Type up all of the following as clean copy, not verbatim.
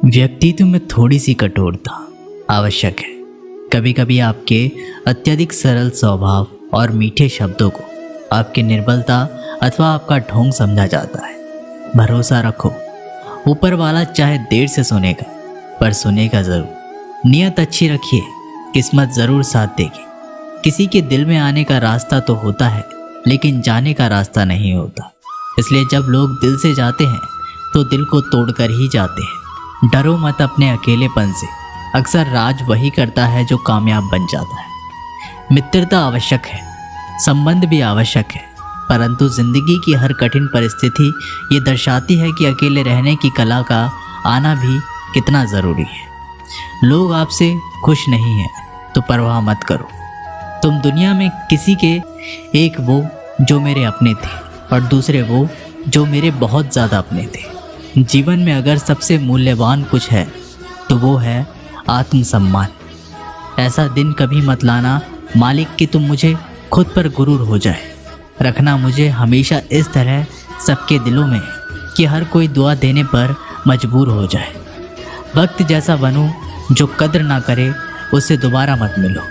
व्यक्तित्व में थोड़ी सी कठोरता आवश्यक है। कभी कभी आपके अत्यधिक सरल स्वभाव और मीठे शब्दों को आपकी निर्बलता अथवा आपका ढोंग समझा जाता है। भरोसा रखो, ऊपर वाला चाहे देर से सुनेगा पर सुनेगा ज़रूर। नियत अच्छी रखिए, किस्मत ज़रूर साथ देगी। किसी के दिल में आने का रास्ता तो होता है लेकिन जाने का रास्ता नहीं होता। इसलिए जब लोग दिल से जाते हैं तो दिल को तोड़कर ही जाते हैं। डरो मत अपने अकेलेपन से, अक्सर राज वही करता है जो कामयाब बन जाता है। मित्रता आवश्यक है, संबंध भी आवश्यक है, परंतु जिंदगी की हर कठिन परिस्थिति ये दर्शाती है कि अकेले रहने की कला का आना भी कितना ज़रूरी है। लोग आपसे खुश नहीं हैं तो परवाह मत करो। तुम दुनिया में किसी के एक वो जो मेरे अपने थे और दूसरे वो जो मेरे बहुत ज़्यादा अपने थे। जीवन में अगर सबसे मूल्यवान कुछ है तो वो है आत्मसम्मान। ऐसा दिन कभी मत लाना मालिक कि तुम मुझे खुद पर गुरूर हो जाए। रखना मुझे हमेशा इस तरह सबके दिलों में कि हर कोई दुआ देने पर मजबूर हो जाए। वक्त जैसा बनूं जो कद्र ना करे उससे दोबारा मत मिलो।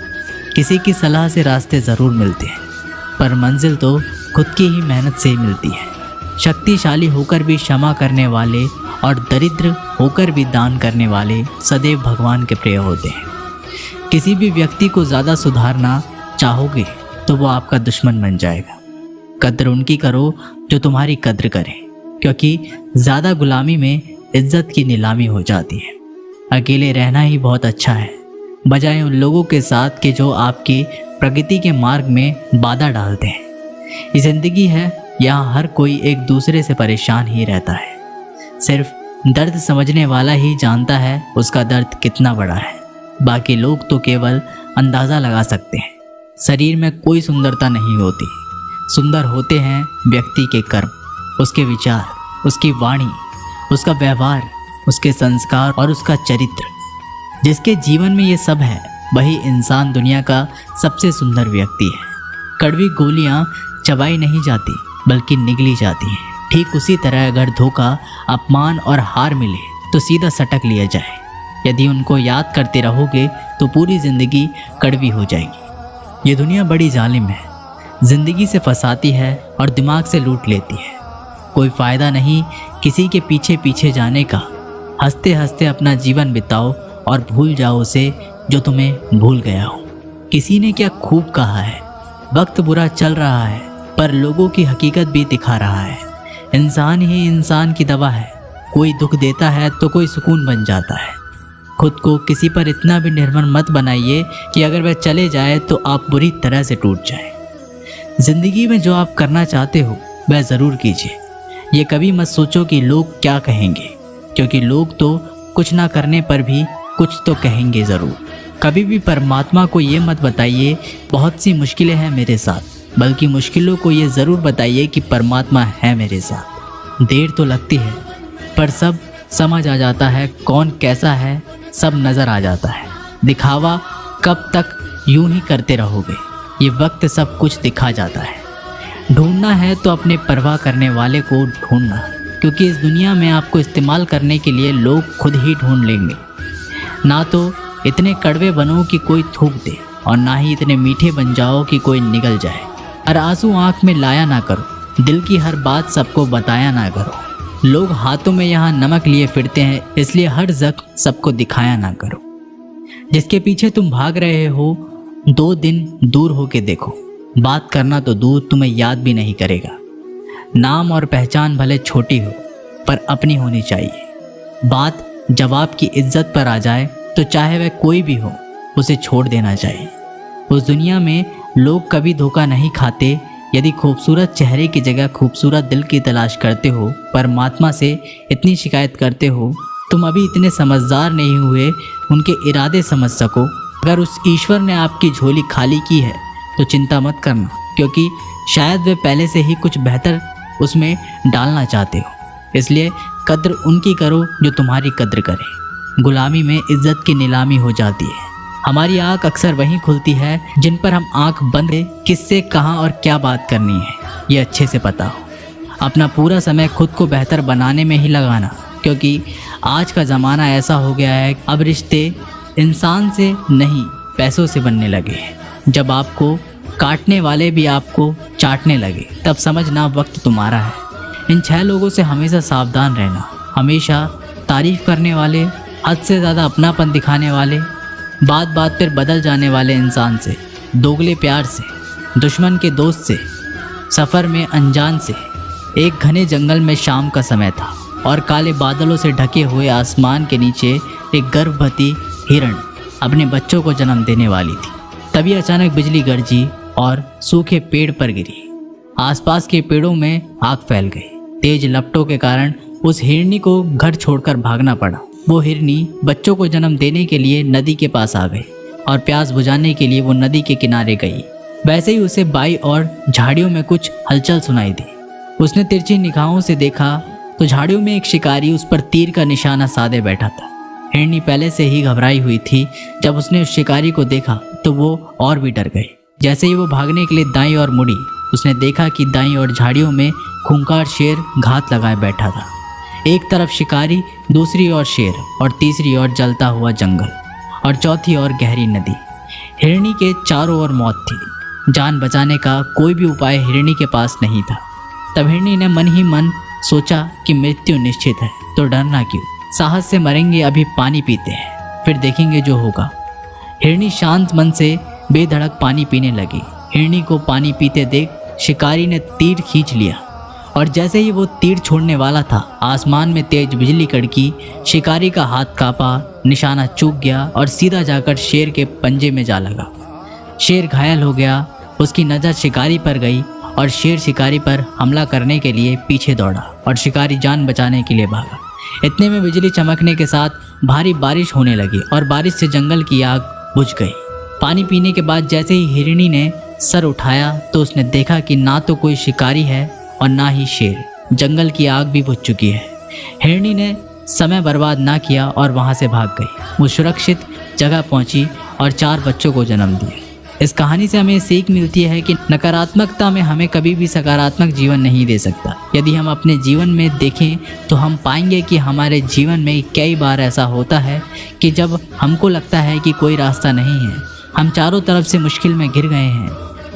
किसी की सलाह से रास्ते ज़रूर मिलते हैं पर मंजिल तो खुद की ही मेहनत से ही मिलती है। शक्तिशाली होकर भी क्षमा करने वाले और दरिद्र होकर भी दान करने वाले सदैव भगवान के प्रिय होते हैं। किसी भी व्यक्ति को ज़्यादा सुधारना चाहोगे तो वो आपका दुश्मन बन जाएगा। कद्र उनकी करो जो तुम्हारी कद्र करें, क्योंकि ज़्यादा गुलामी में इज्जत की नीलामी हो जाती है। अकेले रहना ही बहुत अच्छा है, बजाय उन लोगों के साथ के जो आपकी प्रगति के मार्ग में बाधा डालते हैं। ये ज़िंदगी है, यहाँ हर कोई एक दूसरे से परेशान ही रहता है। सिर्फ दर्द समझने वाला ही जानता है उसका दर्द कितना बड़ा है। बाकी लोग तो केवल अंदाज़ा लगा सकते हैं। शरीर में कोई सुंदरता नहीं होती, सुंदर होते हैं व्यक्ति के कर्म, उसके विचार, उसकी वाणी, उसका व्यवहार, उसके संस्कार और उसका चरित्र। जिसके जीवन में ये सब है वही इंसान दुनिया का सबसे सुंदर व्यक्ति है। कड़वी गोलियाँ चबाई नहीं जाती बल्कि निगली जाती हैं। ठीक उसी तरह अगर धोखा, अपमान और हार मिले तो सीधा सटक लिया जाए। यदि उनको याद करते रहोगे तो पूरी ज़िंदगी कड़वी हो जाएगी। ये दुनिया बड़ी जालिम है, ज़िंदगी से फंसाती है और दिमाग से लूट लेती है। कोई फ़ायदा नहीं किसी के पीछे पीछे जाने का। हंसते हंसते अपना जीवन बिताओ और भूल जाओ उसे जो तुम्हें भूल गया हो। किसी ने क्या खूब कहा है, वक्त बुरा चल रहा है पर लोगों की हकीकत भी दिखा रहा है। इंसान ही इंसान की दवा है, कोई दुख देता है तो कोई सुकून बन जाता है। खुद को किसी पर इतना भी निर्भर मत बनाइए कि अगर वह चले जाए तो आप बुरी तरह से टूट जाए। ज़िंदगी में जो आप करना चाहते हो वह ज़रूर कीजिए। ये कभी मत सोचो कि लोग क्या कहेंगे, क्योंकि लोग तो कुछ ना करने पर भी कुछ तो कहेंगे ज़रूर। कभी भी परमात्मा को ये मत बताइए बहुत सी मुश्किलें हैं मेरे साथ, बल्कि मुश्किलों को ये ज़रूर बताइए कि परमात्मा है मेरे साथ। देर तो लगती है पर सब समझ आ जाता है, कौन कैसा है सब नज़र आ जाता है। दिखावा कब तक यूं ही करते रहोगे, ये वक्त सब कुछ दिखा जाता है। ढूंढना है तो अपने परवाह करने वाले को ढूंढना, क्योंकि इस दुनिया में आपको इस्तेमाल करने के लिए लोग खुद ही ढूंढ लेंगे। ना तो इतने कड़वे बनो कि कोई थूक दे और ना ही इतने मीठे बन जाओ कि कोई निगल जाए। और आंसू आँख में लाया ना करो, दिल की हर बात सबको बताया ना करो। लोग हाथों में यहाँ नमक लिए फिरते हैं, इसलिए हर जख्म सबको दिखाया ना करो। जिसके पीछे तुम भाग रहे हो 2 दिन दूर होके देखो, बात करना तो दूर तुम्हें याद भी नहीं करेगा। नाम और पहचान भले छोटी हो पर अपनी होनी चाहिए। बात जवाब की इज्जत पर आ जाए तो चाहे वह कोई भी हो उसे छोड़ देना चाहिए। उस दुनिया में लोग कभी धोखा नहीं खाते। यदि खूबसूरत चेहरे की जगह खूबसूरत दिल की तलाश करते हो, परमात्मा से इतनी शिकायत करते हो, तुम अभी इतने समझदार नहीं हुए उनके इरादे समझ सको। अगर उस ईश्वर ने आपकी झोली खाली की है तो चिंता मत करना, क्योंकि शायद वे पहले से ही कुछ बेहतर उसमें डालना चाहते हो। इसलिए कद्र उनकी करो जो तुम्हारी कद्र करे। गुलामी में इज्जत की नीलामी हो जाती है। हमारी आँख अक्सर वहीं खुलती है जिन पर हम आँख बंद किससे कहाँ और क्या बात करनी है ये अच्छे से पता हो। अपना पूरा समय खुद को बेहतर बनाने में ही लगाना, क्योंकि आज का ज़माना ऐसा हो गया है, अब रिश्ते इंसान से नहीं पैसों से बनने लगे हैं। जब आपको काटने वाले भी आपको चाटने लगे तब समझना वक्त तुम्हारा है। इन 6 लोगों से हमेशा सावधान रहना। हमेशा तारीफ़ करने वाले, हद से ज़्यादा अपनापन दिखाने वाले, बात बात पर बदल जाने वाले इंसान से, दोगले प्यार से, दुश्मन के दोस्त से, सफ़र में अनजान से। एक घने जंगल में शाम का समय था और काले बादलों से ढके हुए आसमान के नीचे एक गर्भवती हिरण अपने बच्चों को जन्म देने वाली थी। तभी अचानक बिजली गरजी और सूखे पेड़ पर गिरी। आसपास के पेड़ों में आग फैल गई। तेज लपटों के कारण उस हिरनी को घर छोड़कर भागना पड़ा। वो हिरनी बच्चों को जन्म देने के लिए नदी के पास आ गई और प्यास बुझाने के लिए वो नदी के किनारे गई। वैसे ही उसे बाई और झाड़ियों में कुछ हलचल सुनाई दी। उसने तिरछी निगाहों से देखा तो झाड़ियों में एक शिकारी उस पर तीर का निशाना साधे बैठा था। हिरनी पहले से ही घबराई हुई थी। जब उसने उस शिकारी को देखा तो वो और भी डर गई। जैसे ही वो भागने के लिए दाईं ओर मुड़ी, उसने देखा कि दाईं ओर झाड़ियों में खूंखार शेर घात लगाए बैठा था। एक तरफ शिकारी, दूसरी ओर शेर और तीसरी ओर जलता हुआ जंगल और चौथी ओर गहरी नदी। हिरनी के चारों ओर मौत थी। जान बचाने का कोई भी उपाय हिरनी के पास नहीं था। तब हिरनी ने मन ही मन सोचा कि मृत्यु निश्चित है तो डरना क्यों, साहस से मरेंगे, अभी पानी पीते हैं फिर देखेंगे जो होगा। हिरनी शांत मन से बेधड़क पानी पीने लगी। हिरनी को पानी पीते देख शिकारी ने तीर खींच लिया और जैसे ही वो तीर छोड़ने वाला था, आसमान में तेज बिजली कड़की। शिकारी का हाथ कांपा, निशाना चूक गया और सीधा जाकर शेर के पंजे में जा लगा। शेर घायल हो गया। उसकी नज़र शिकारी पर गई और शेर शिकारी पर हमला करने के लिए पीछे दौड़ा और शिकारी जान बचाने के लिए भागा। इतने में बिजली चमकने के साथ भारी बारिश होने लगी और बारिश से जंगल की आग बुझ गई। पानी पीने के बाद जैसे ही हिरनी ने सर उठाया तो उसने देखा कि ना तो कोई शिकारी है और ना ही शेर। जंगल की आग भी बुझ चुकी है। हिरनी ने समय बर्बाद ना किया और वहाँ से भाग गई। वो सुरक्षित जगह पहुँची और 4 बच्चों को जन्म दिया। इस कहानी से हमें सीख मिलती है कि नकारात्मकता में हमें कभी भी सकारात्मक जीवन नहीं दे सकता। यदि हम अपने जीवन में देखें तो हम पाएंगे कि हमारे जीवन में कई बार ऐसा होता है कि जब हमको लगता है कि कोई रास्ता नहीं है, हम चारों तरफ से मुश्किल में घिर गए हैं,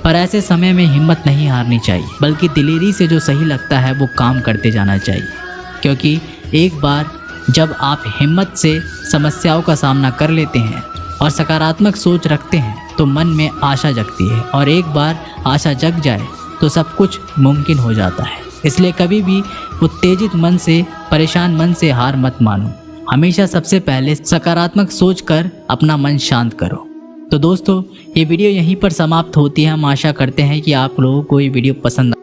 पर ऐसे समय में हिम्मत नहीं हारनी चाहिए, बल्कि दिलेरी से जो सही लगता है वो काम करते जाना चाहिए। क्योंकि एक बार जब आप हिम्मत से समस्याओं का सामना कर लेते हैं और सकारात्मक सोच रखते हैं तो मन में आशा जगती है, और एक बार आशा जग जाए तो सब कुछ मुमकिन हो जाता है। इसलिए कभी भी उत्तेजित मन से, परेशान मन से हार मत मानो। हमेशा सबसे पहले सकारात्मक सोच कर अपना मन शांत करो। तो दोस्तों, ये वीडियो यहीं पर समाप्त होती है। हम आशा करते हैं कि आप लोगों को ये वीडियो पसंद